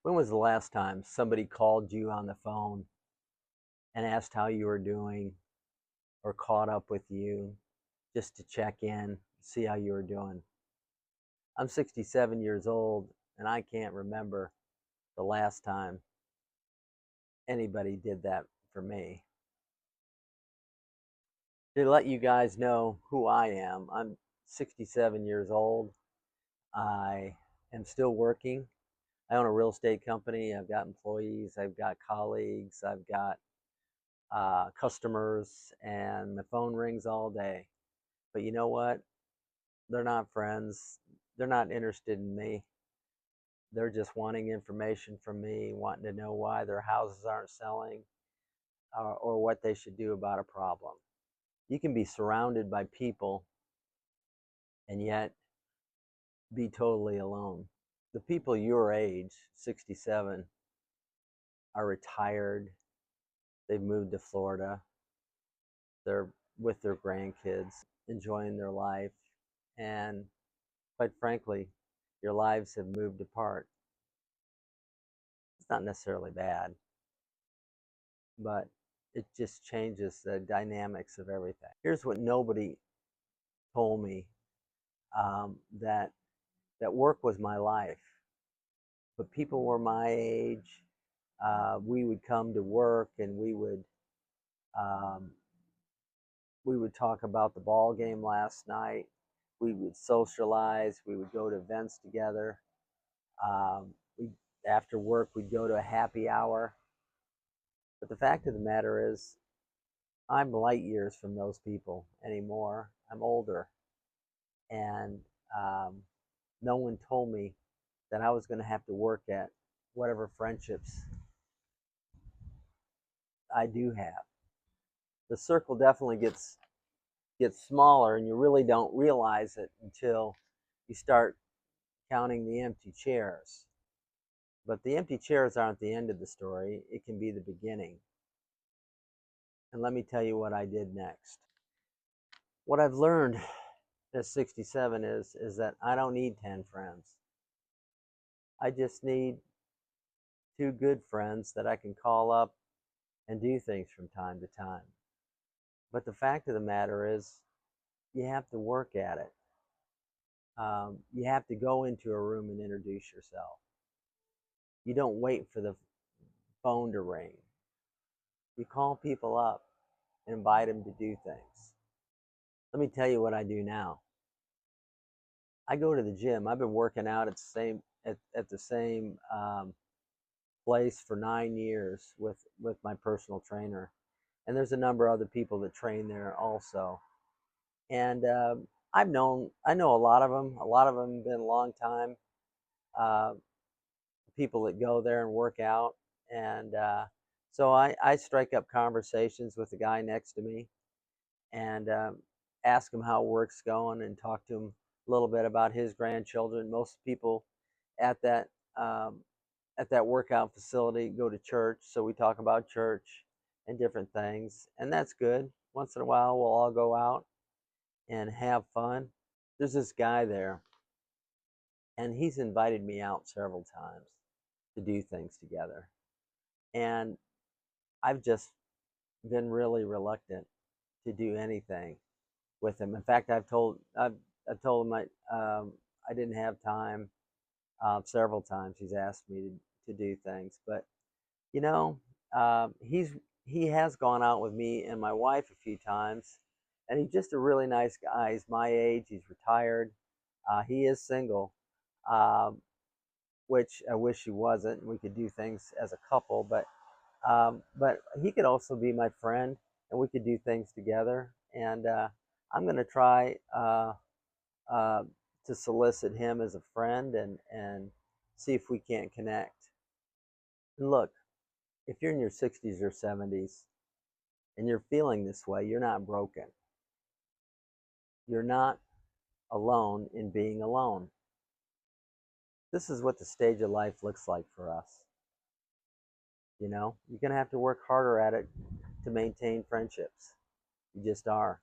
When was the last time somebody called you on the phone and asked how you were doing or caught up with you just to check in, see how you were doing? I'm 67 years old and I can't remember the last time anybody did that for me. To let you guys know who I am, I'm 67 years old. I am still working. I own a real estate company. I've got employees, I've got colleagues, I've got customers, and the phone rings all day. But you know what? They're not friends. They're not interested in me. They're just wanting information from me, wanting to know why their houses aren't selling or what they should do about a problem. You can be surrounded by people and yet be totally alone. The people your age, 67, are retired. They've moved to Florida. They're with their grandkids, enjoying their life. And quite frankly, your lives have moved apart. It's not necessarily bad, but it just changes the dynamics of everything. Here's what nobody told me, that work was my life, but people were my age. We would come to work and um, we would talk about the ball game last night. We would socialize. We would go to events together. We After work, we'd go to a happy hour. But the fact of the matter is, I'm light years from those people anymore. I'm older, and um, no one told me that I was going to have to work at whatever friendships I do have. The circle definitely gets smaller, and you really don't realize it until you start counting the empty chairs. But the empty chairs aren't the end of the story. It can be the beginning. And let me tell you what I did next. What I've learned at 67 is that I don't need 10 friends. I just need two good friends that I can call up and do things from time to time. But the fact of the matter is, you have to work at it. You have to go into a room and introduce yourself. You don't wait for the phone to ring. You call people up and invite them to do things. Let me tell you what I do now. I go to the gym. I've been working out at the same place for 9 years with my personal trainer, and there's a number of other people that train there also. And I know a lot of them. A lot of them have been a long time uh, people that go there and work out, and so I strike up conversations with the guy next to me and ask him how work's going and talk to him a little bit about his grandchildren. Most people at that um, at that workout facility go to church, so we talk about church and different things, and that's good. Once in a while, we'll all go out and have fun. There's this guy there, and he's invited me out several times to do things together, and I've just been really reluctant to do anything with him. In fact, I've told him I didn't have time. Several times he's asked me to do things, but you know, he has gone out with me and my wife a few times, and he's just a really nice guy. He's my age. He's retired. He is single, um, which I wish he wasn't. We could do things as a couple, but he could also be my friend, and we could do things together. And I'm going to try uh, to solicit him as a friend and see if we can't connect. And look, if you're in your 60s or 70s and you're feeling this way, you're not broken. You're not alone in being alone. This is what the stage of life looks like for us. You know, you're going to have to work harder at it to maintain friendships. You just are.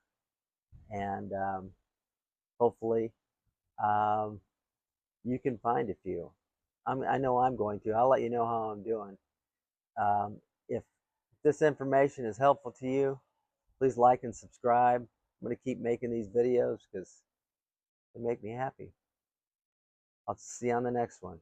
And hopefully, um, you can find a few. I know I'm going to. I'll let you know how I'm doing. If this information is helpful to you, please like and subscribe. I'm going to keep making these videos because they make me happy. I'll see you on the next one.